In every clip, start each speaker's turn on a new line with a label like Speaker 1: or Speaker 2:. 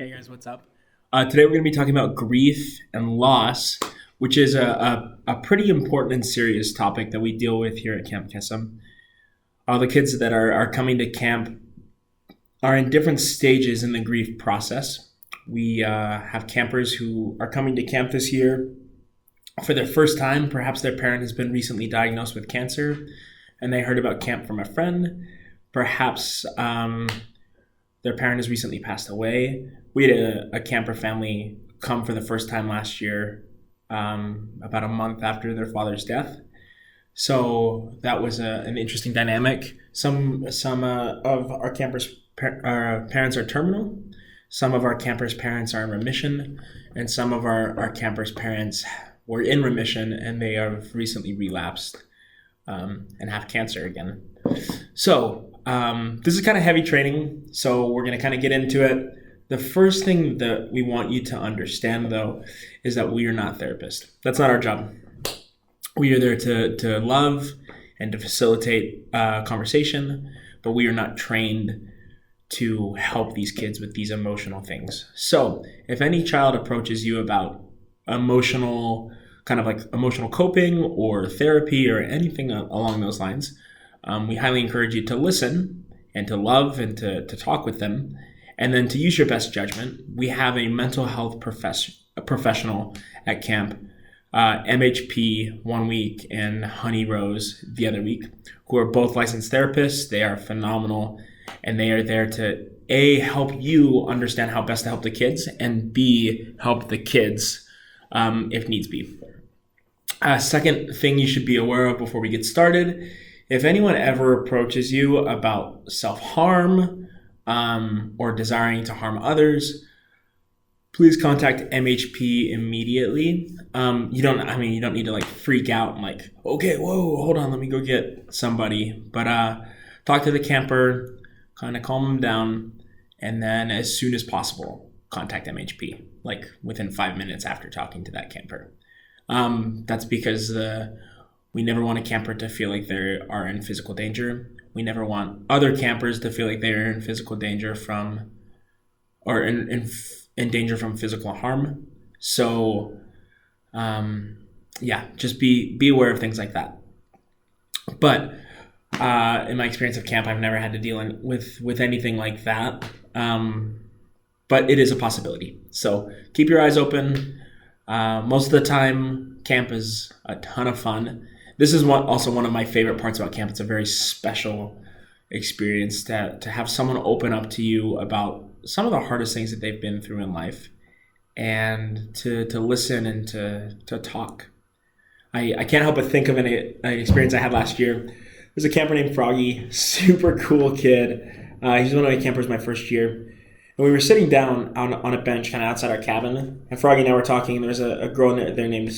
Speaker 1: Hey guys, what's up? Today we're going to be talking about grief and loss, which is a pretty important and serious topic that we deal with here at Camp Kesem. All the kids that are coming to camp are in different stages in the grief process. We have campers who are coming to camp this year for their first time. Perhaps their parent has been recently diagnosed with cancer and they heard about camp from a friend. Perhaps their parent has recently passed away. We had a camper family come for the first time last year, about a month after their father's death. So that was an interesting dynamic. Some of our parents are terminal. Some of our campers' parents are in remission, and some of our campers' parents were in remission and they have recently relapsed and have cancer again. So this is kind of heavy training, so we're going to kind of get into it. The first thing that we want you to understand, though, is that we are not therapists. That's not our job. We are there to love and to facilitate conversation, but we are not trained to help these kids with these emotional things. So if any child approaches you about emotional coping or therapy or anything along those lines, we highly encourage you to listen and to love and to talk with them, and then to use your best judgment. We have a mental health professional at camp, MHP 1 week and Honey Rose the other week, who are both licensed therapists. They are phenomenal, and they are there to A, help you understand how best to help the kids, and B, help the kids if needs be. Second thing you should be aware of before we get started: if anyone ever approaches you about self-harm or desiring to harm others, please contact MHP immediately. You don't need to freak out and okay, whoa, hold on, let me go get somebody. But talk to the camper, kind of calm them down, and then as soon as possible, contact MHP, within 5 minutes after talking to that camper. That's because we never want a camper to feel like they are in physical danger. We never want other campers to feel like they're in physical danger from danger from physical harm. So, just be aware of things like that. But in my experience of camp, I've never had to deal with anything like that. But it is a possibility. So keep your eyes open. Most of the time, camp is a ton of fun. This is also one of my favorite parts about camp. It's a very special experience to have someone open up to you about some of the hardest things that they've been through in life, and to listen and to talk. I can't help but think of an experience I had last year. There's a camper named Froggy, super cool kid. He's one of my campers my first year. And we were sitting down on a bench kind of outside our cabin, and Froggy and I were talking, and there was a girl there named,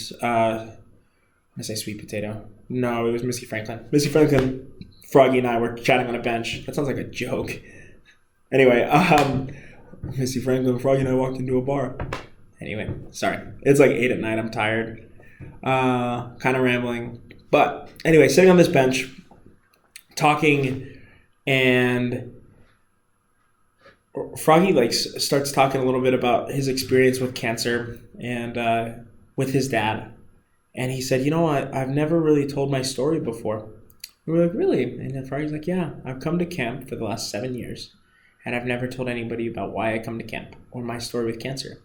Speaker 1: I say Sweet Potato. No, it was Missy Franklin. Missy Franklin, Froggy, and I were chatting on a bench. That sounds like a joke. Anyway, Missy Franklin, Froggy, and I walked into a bar. Anyway, sorry. It's 8 at night. I'm tired. Kind of rambling. But anyway, sitting on this bench, talking, and Froggy starts talking a little bit about his experience with cancer and with his dad. And he said, I've never really told my story before. And we're like, really? And then Froggy's like, yeah, I've come to camp for the last 7 years, and I've never told anybody about why I come to camp or my story with cancer.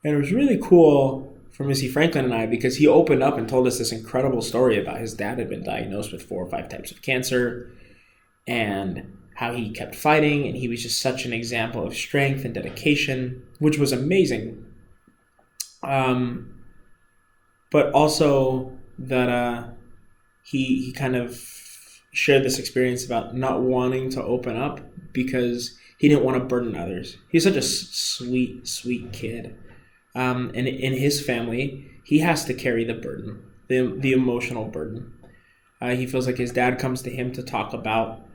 Speaker 1: And it was really cool for Missy Franklin and I, because he opened up and told us this incredible story about his dad had been diagnosed with 4 or 5 types of cancer, and how he kept fighting, and he was just such an example of strength and dedication, which was amazing. But also that he kind of shared this experience about not wanting to open up because he didn't want to burden others. He's such a sweet, sweet kid. And in his family, he has to carry the burden, the emotional burden. He feels like his dad comes to him to talk about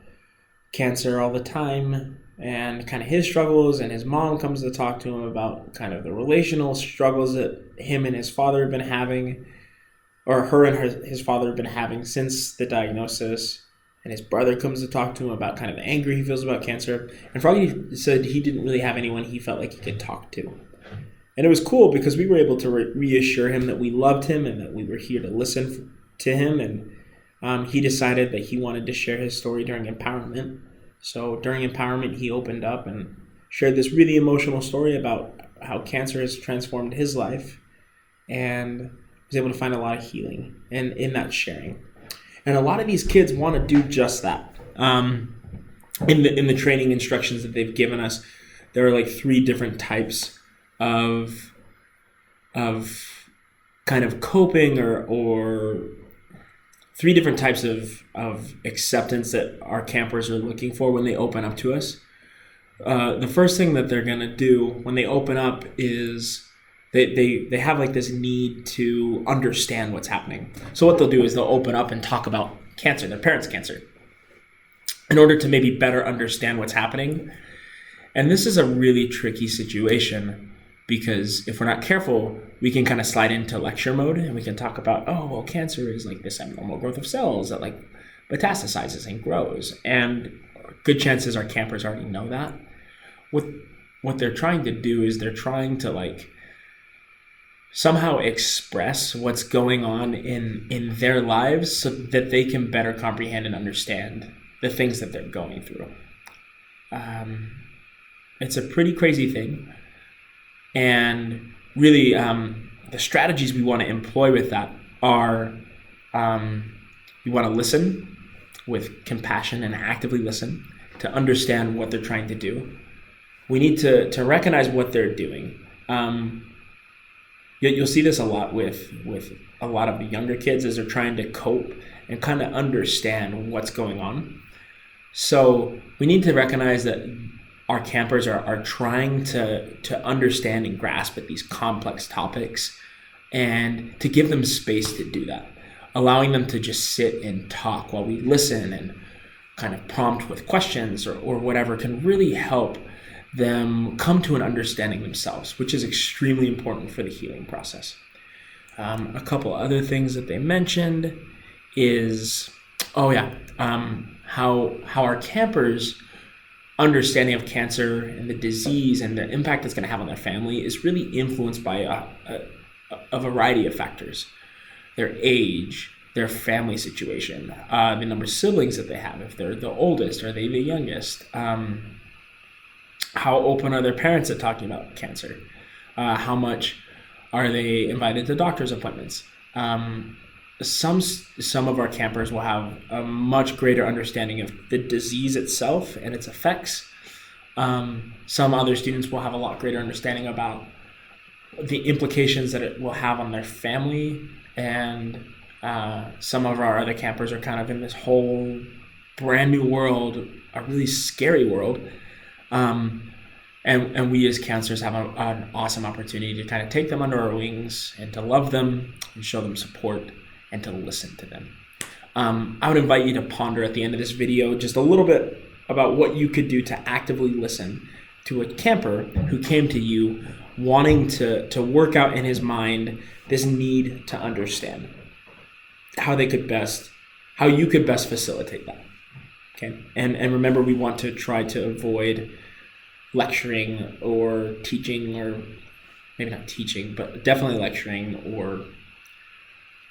Speaker 1: cancer all the time and kind of his struggles, and his mom comes to talk to him about kind of the relational struggles that him and his father have been having, or her and his father have been having since the diagnosis. and his brother comes to talk to him about kind of the anger he feels about cancer. And Froggy said he didn't really have anyone he felt like he could talk to. And it was cool because we were able to reassure him that we loved him and that we were here to listen to him. And he decided that he wanted to share his story during empowerment. So during empowerment, he opened up and shared this really emotional story about how cancer has transformed his life, and was able to find a lot of healing in that sharing. And a lot of these kids want to do just that. In the training instructions that they've given us, there are like 3 different types of kind of coping or 3 different types of acceptance that our campers are looking for when they open up to us. The first thing that they're going to do when they open up is they have like this need to understand what's happening. So what they'll do is they'll open up and talk about cancer, their parents' cancer, in order to maybe better understand what's happening. And this is a really tricky situation because if we're not careful, we can kind of slide into lecture mode and we can talk about, oh, well, cancer is like this abnormal growth of cells that like metastasizes and grows. And good chances our campers already know that. What they're trying to do is they're trying to like somehow express what's going on in their lives so that they can better comprehend and understand the things that they're going through. It's a pretty crazy thing. And really, the strategies we want to employ with that are we want to listen with compassion and actively listen to understand what they're trying to do. We need to recognize what they're doing. You'll see this a lot with a lot of the younger kids as they're trying to cope and kind of understand what's going on. So we need to recognize that our campers are trying to understand and grasp at these complex topics, and to give them space to do that, allowing them to just sit and talk while we listen and kind of prompt with questions or whatever can really help them come to an understanding themselves, which is extremely important for the healing process. A couple other things that they mentioned is, how our campers' understanding of cancer and the disease and the impact it's going to have on their family is really influenced by a variety of factors. Their age, their family situation, the number of siblings that they have, if they're the oldest, are they the youngest, how open are their parents at talking about cancer, how much are they invited to doctor's appointments. Some of our campers will have a much greater understanding of the disease itself and its effects. Some other students will have a lot greater understanding about the implications that it will have on their family. And some of our other campers are kind of in this whole brand new world, a really scary world. And we as counselors have an awesome opportunity to kind of take them under our wings and to love them and show them support and to listen to them. I would invite you to ponder at the end of this video just a little bit about what you could do to actively listen to a camper who came to you wanting to work out in his mind this need to understand how you could best facilitate that. Okay. And remember, we want to try to avoid lecturing or teaching, or maybe not teaching, but definitely lecturing or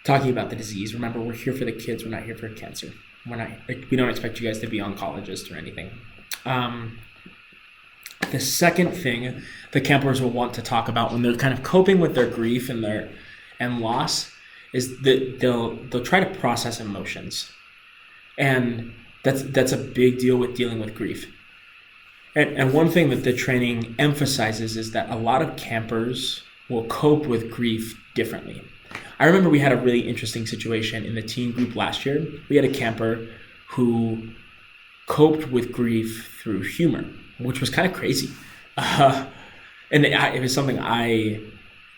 Speaker 1: talking about the disease. Remember, we're here for the kids. We're not here for cancer. We don't expect you guys to be oncologists or anything. The second thing the campers will want to talk about when they're kind of coping with their grief and loss is that they'll try to process emotions. And that's a big deal with dealing with grief. And one thing that the training emphasizes is that a lot of campers will cope with grief differently. I remember we had a really interesting situation in the teen group last year. We had a camper who coped with grief through humor, which was kind of crazy. And it was something I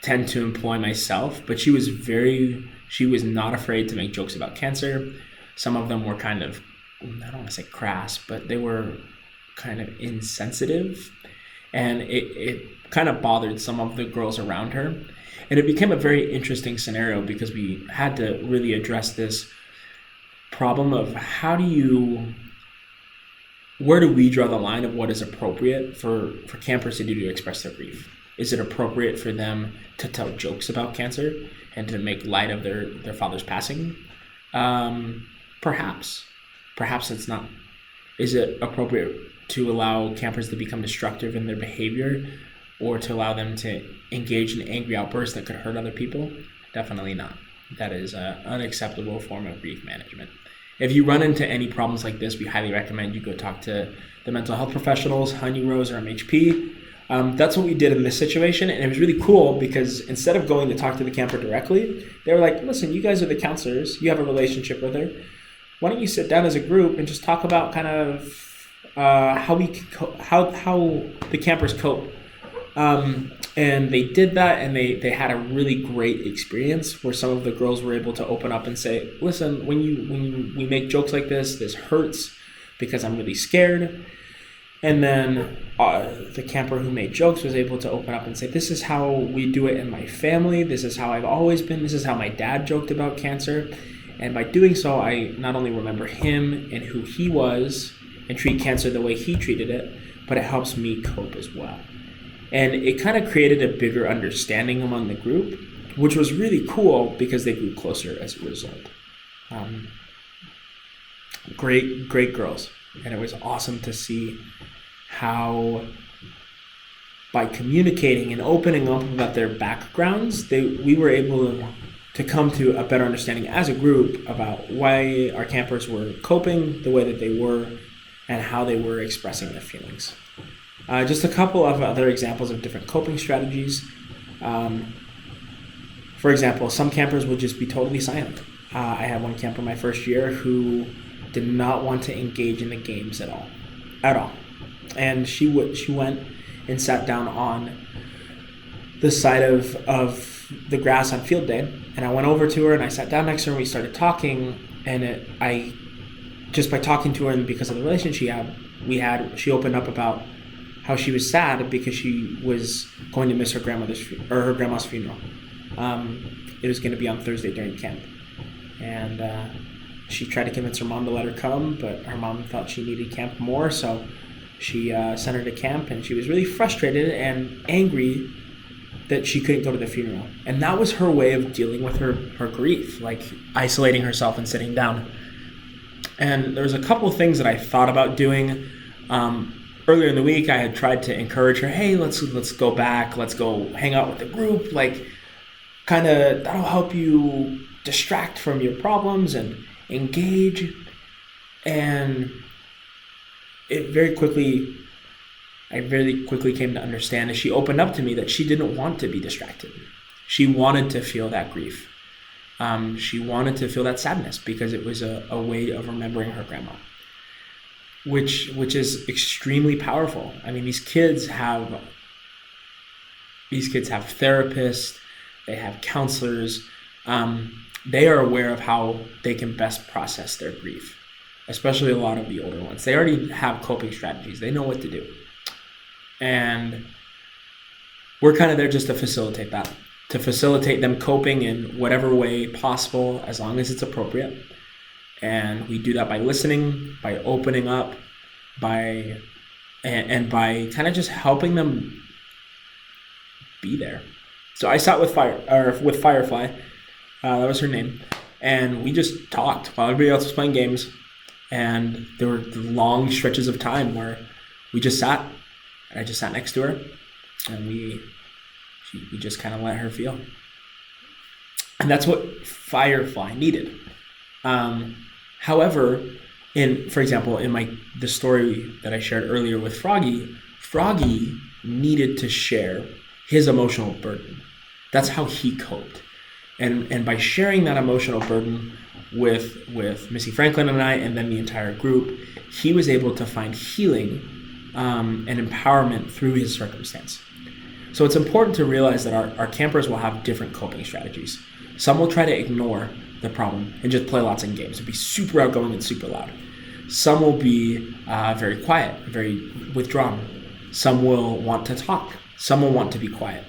Speaker 1: tend to employ myself, but she was not afraid to make jokes about cancer. Some of them were kind of, I don't want to say crass, but they were kind of insensitive, and it kind of bothered some of the girls around her. And it became a very interesting scenario because we had to really address this problem of where do we draw the line of what is appropriate for campers to do to express their grief? Is it appropriate for them to tell jokes about cancer and to make light of their father's passing? Perhaps. Perhaps it's not. Is it appropriate to allow campers to become destructive in their behavior or to allow them to engage in angry outbursts that could hurt other people? Definitely not. That is an unacceptable form of grief management. If you run into any problems like this, we highly recommend you go talk to the mental health professionals, Honeyrose or MHP. That's what we did in this situation, and it was really cool because instead of going to talk to the camper directly, they were like, listen, you guys are the counselors, you have a relationship with her. Why don't you sit down as a group and just talk about kind of how the campers cope. And they did that, and they had a really great experience where some of the girls were able to open up and say, listen, when we make jokes like this hurts because I'm really scared. And then the camper who made jokes was able to open up and say, this is how we do it in my family. This is how I've always been. This is how my dad joked about cancer. And by doing so, I not only remember him and who he was and treat cancer the way he treated it, but it helps me cope as well. And it kind of created a bigger understanding among the group, which was really cool because they grew closer as a result. Great girls. And it was awesome to see how by communicating and opening up about their backgrounds, we were able to come to a better understanding as a group about why our campers were coping the way that they were and how they were expressing their feelings. Just a couple of other examples of different coping strategies. For example, some campers would just be totally silent. I had one camper my first year who did not want to engage in the games at all. And she went and sat down on the side of the grass on field day, and I went over to her and I sat down next to her and we started talking, and I just by talking to her and because of the relationship she opened up about how she was sad because she was going to miss her grandma's funeral. It was going to be on Thursday during camp, and she tried to convince her mom to let her come, but her mom thought she needed camp more, so she sent her to camp, and she was really frustrated and angry that she couldn't go to the funeral. And that was her way of dealing with her grief, like isolating herself and sitting down. And there's a couple of things that I thought about doing. Earlier in the week, I had tried to encourage her, hey, let's go back, let's go hang out with the group, like kind of that'll help you distract from your problems and engage. And I very quickly came to understand as she opened up to me that she didn't want to be distracted. She wanted to feel that grief. She wanted to feel that sadness because it was a way of remembering her grandma, which is extremely powerful. I mean, these kids have therapists, they have counselors. They are aware of how they can best process their grief, especially a lot of the older ones. They already have coping strategies. They know what to do. And we're kind of there just to facilitate that, to facilitate them coping in whatever way possible, as long as it's appropriate. And we do that by listening, by opening up, by kind of just helping them be there. So I sat with Firefly, that was her name, and we just talked while everybody else was playing games. And there were long stretches of time where we just sat. I just sat next to her, and we just kind of let her feel. And that's what Firefly needed. However, for example, in the story that I shared earlier with Froggy needed to share his emotional burden. That's how he coped. And by sharing that emotional burden with Missy Franklin and I, and then the entire group, he was able to find healing and empowerment through his circumstance. So it's important to realize that our campers will have different coping strategies. Some will try to ignore the problem and just play lots of games and be super outgoing and super loud. Some will be very quiet, very withdrawn. Some will want to talk. Some will want to be quiet.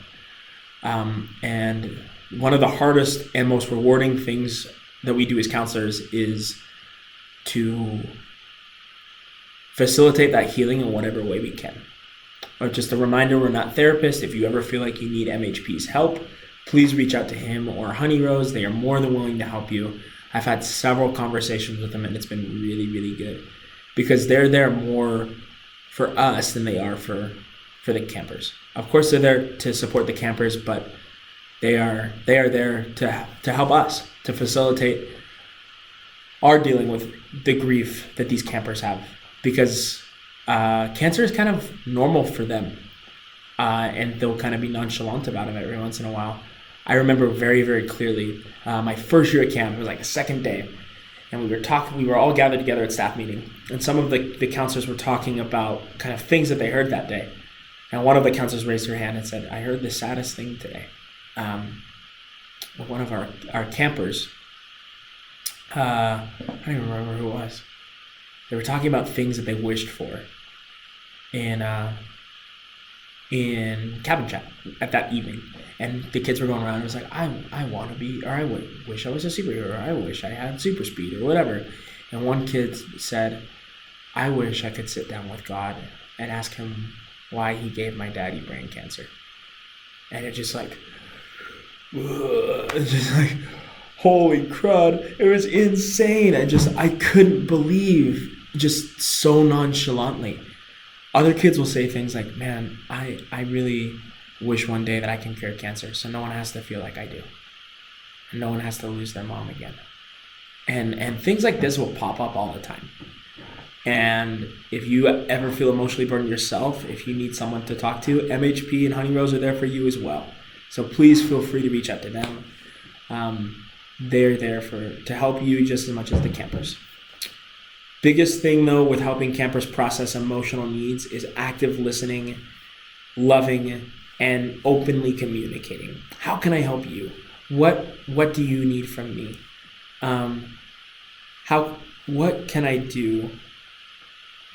Speaker 1: And one of the hardest and most rewarding things that we do as counselors is to facilitate that healing in whatever way we can. Or just a reminder, we're not therapists. If you ever feel like you need MHP's help, please reach out to him or Honey Rose. They are more than willing to help you. I've had several conversations with them, and it's been really, really good because they're there more for us than they are for the campers. Of course, they're there to support the campers, but they are there to help us, to facilitate our dealing with the grief that these campers have, because cancer is kind of normal for them, and they'll kind of be nonchalant about it every once in a while. I remember very, very clearly my first year at camp. It was like the second day, and we were all gathered together at staff meeting, and some of the counselors were talking about kind of things that they heard that day. And one of the counselors raised her hand and said, "I heard the saddest thing today." One of our campers, I don't even remember who it was. They were talking about things that they wished for in cabin chat at that evening, and the kids were going around. It was like, I want to be, or I wish I was a superhero, or I wish I had super speed, or whatever. And one kid said, "I wish I could sit down with God and ask him why he gave my daddy brain cancer." And it just like, holy crud, it was insane. I couldn't believe, just so nonchalantly. Other kids will say things like, "Man, I really wish one day that I can cure cancer so no one has to feel like I do. And no one has to lose their mom again." And things like this will pop up all the time. And if you ever feel emotionally burned yourself, if you need someone to talk to, MHP and Honey Rose are there for you as well. So please feel free to reach out to them. They're there to help you just as much as the campers. Biggest thing though with helping campers process emotional needs is active listening, loving, and openly communicating. How can I help you? What do you need from me? What can I do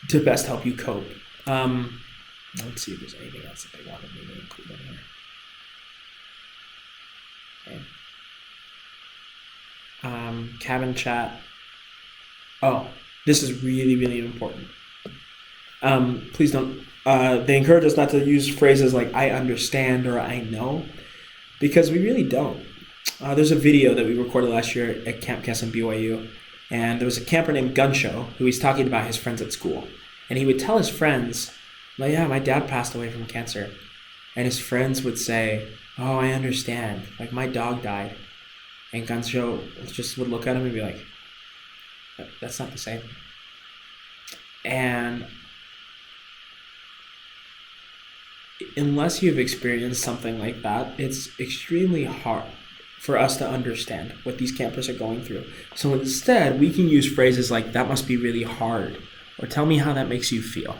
Speaker 1: to best help you cope? Let's see if there's anything else that they wanted me to include in here. Okay. Cabin chat. Oh, this is really, really important. Please don't. They encourage us not to use phrases like "I understand" or "I know," because we really don't. There's a video that we recorded last year at Camp Kesem BYU, and there was a camper named Gunshow who was talking about his friends at school, and he would tell his friends, like, "Yeah, my dad passed away from cancer," and his friends would say, "Oh, I understand. Like, my dog died," and Gunshow just would look at him and be like, "That's not the same." And unless you've experienced something like that, it's extremely hard for us to understand what these campers are going through. So instead, we can use phrases like, "That must be really hard," or "Tell me how that makes you feel."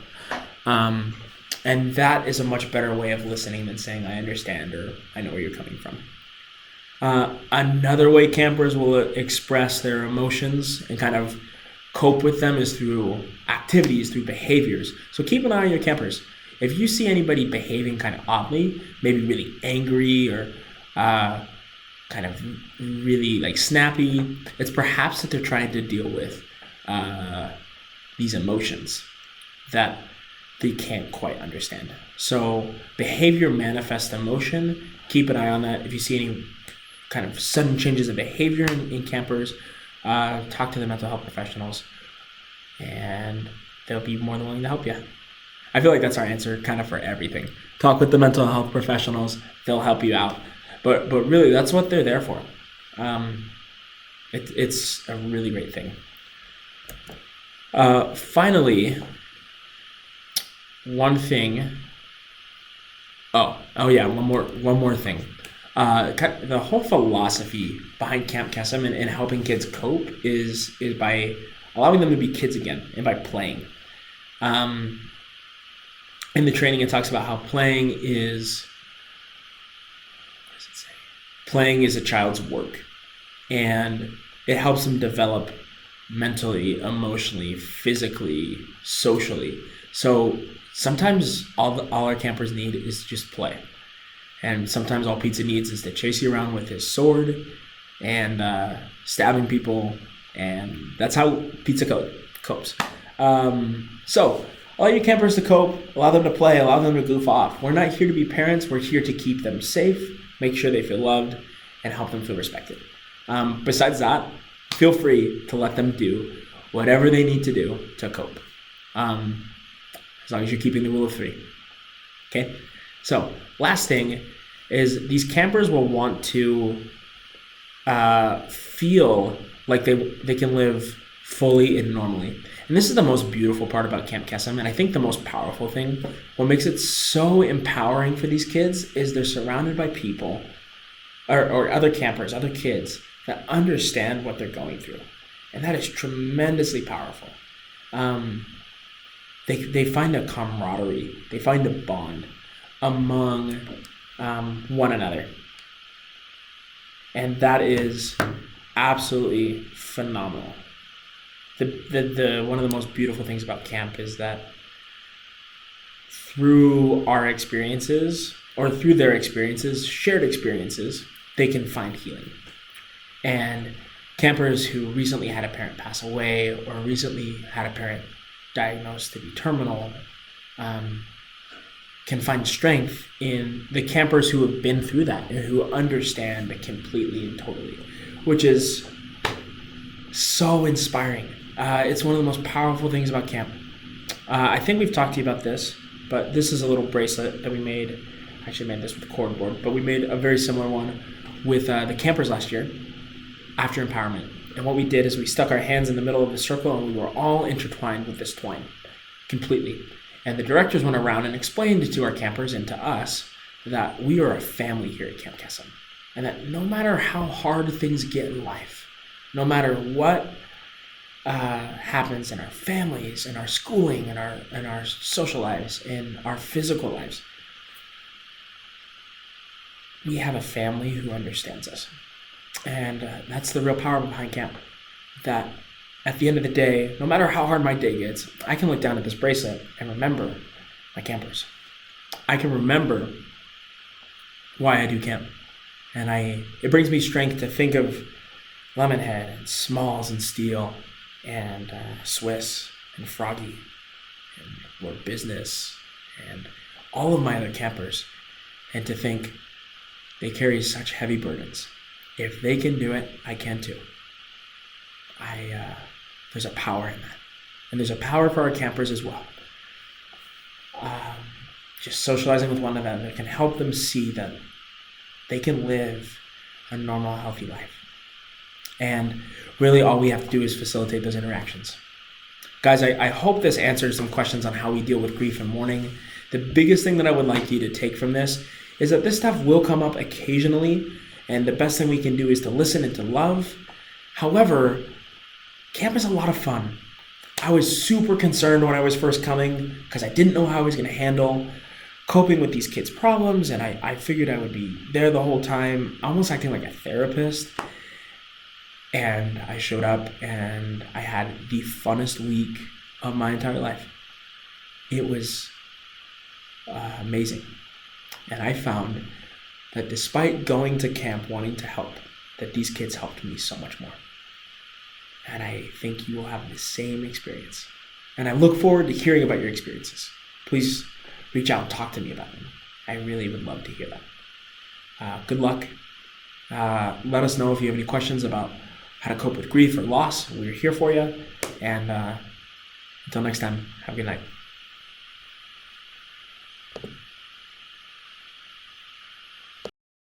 Speaker 1: And that is a much better way of listening than saying, "I understand," or "I know where you're coming from." Another way campers will express their emotions and kind of cope with them is through activities, through behaviors. So keep an eye on your campers. If you see anybody behaving kind of oddly, maybe really angry or kind of really like snappy, it's perhaps that they're trying to deal with these emotions that they can't quite understand. So behavior manifests emotion. Keep an eye on that. If you see any kind of sudden changes of behavior in campers, talk to the mental health professionals, and they'll be more than willing to help you. I feel like that's our answer kind of for everything. Talk with the mental health professionals. They'll help you out. But really, that's what they're there for. It's a really great thing. Finally, one thing. Oh yeah, one more thing. The whole philosophy behind Camp Kesem and helping kids cope is by allowing them to be kids again and by playing. In the training, it talks about how playing is a child's work, and it helps them develop mentally, emotionally, physically, socially. So sometimes all our campers need is just play. And sometimes all Pizza needs is to chase you around with his sword and stabbing people And that's how pizza copes. So allow your campers to cope, allow them to play, allow them to goof off. We're not here to be parents. We're here to keep them safe, make sure they feel loved, and help them feel respected. Besides that, feel free to let them do whatever they need to do to cope, as long as you're keeping the rule of three. Okay? So last thing is these campers will want to feel like they can live fully and normally. And this is the most beautiful part about Camp Kesem, and I think the most powerful thing, what makes it so empowering for these kids is they're surrounded by people or other campers, other kids that understand what they're going through. And that is tremendously powerful. They find a camaraderie, they find a bond among one another. And that is absolutely phenomenal. The one of the most beautiful things about camp is that through our experiences, or through their experiences, shared experiences, they can find healing. And campers who recently had a parent pass away or recently had a parent diagnosed to be terminal can find strength in the campers who have been through that and who understand completely and totally, which is so inspiring. It's one of the most powerful things about camp. I think we've talked to you about this, but this is a little bracelet that we made. I actually made this with cordboard, but we made a very similar one with the campers last year after empowerment. And what we did is we stuck our hands in the middle of the circle and we were all intertwined with this twine completely. And the directors went around and explained to our campers and to us that we are a family here at Camp Kesem. And that no matter how hard things get in life, no matter what happens in our families, in our schooling, in our social lives, in our physical lives, we have a family who understands us. And that's the real power behind camp. That at the end of the day, no matter how hard my day gets, I can look down at this bracelet and remember my campers. I can remember why I do camp. And it brings me strength to think of Lemonhead and Smalls and Steel and Swiss and Froggy and Lord Business and all of my other campers, and to think they carry such heavy burdens. If they can do it, I can too. There's a power in that. And there's a power for our campers as well. Just socializing with one another can help them see that they can live a normal, healthy life. And really all we have to do is facilitate those interactions. Guys, I hope this answers some questions on how we deal with grief and mourning. The biggest thing that I would like you to take from this is that this stuff will come up occasionally, and the best thing we can do is to listen and to love. However, camp is a lot of fun. I was super concerned when I was first coming because I didn't know how I was going to handle coping with these kids' problems, and I figured I would be there the whole time, almost acting like a therapist. And I showed up and I had the funnest week of my entire life. It was amazing. And I found that despite going to camp wanting to help, that these kids helped me so much more. And I think you will have the same experience. And I look forward to hearing about your experiences. Please reach out and talk to me about them. I really would love to hear that. Good luck. Let us know if you have any questions about how to cope with grief or loss. We're here for you. And until next time, have a good night.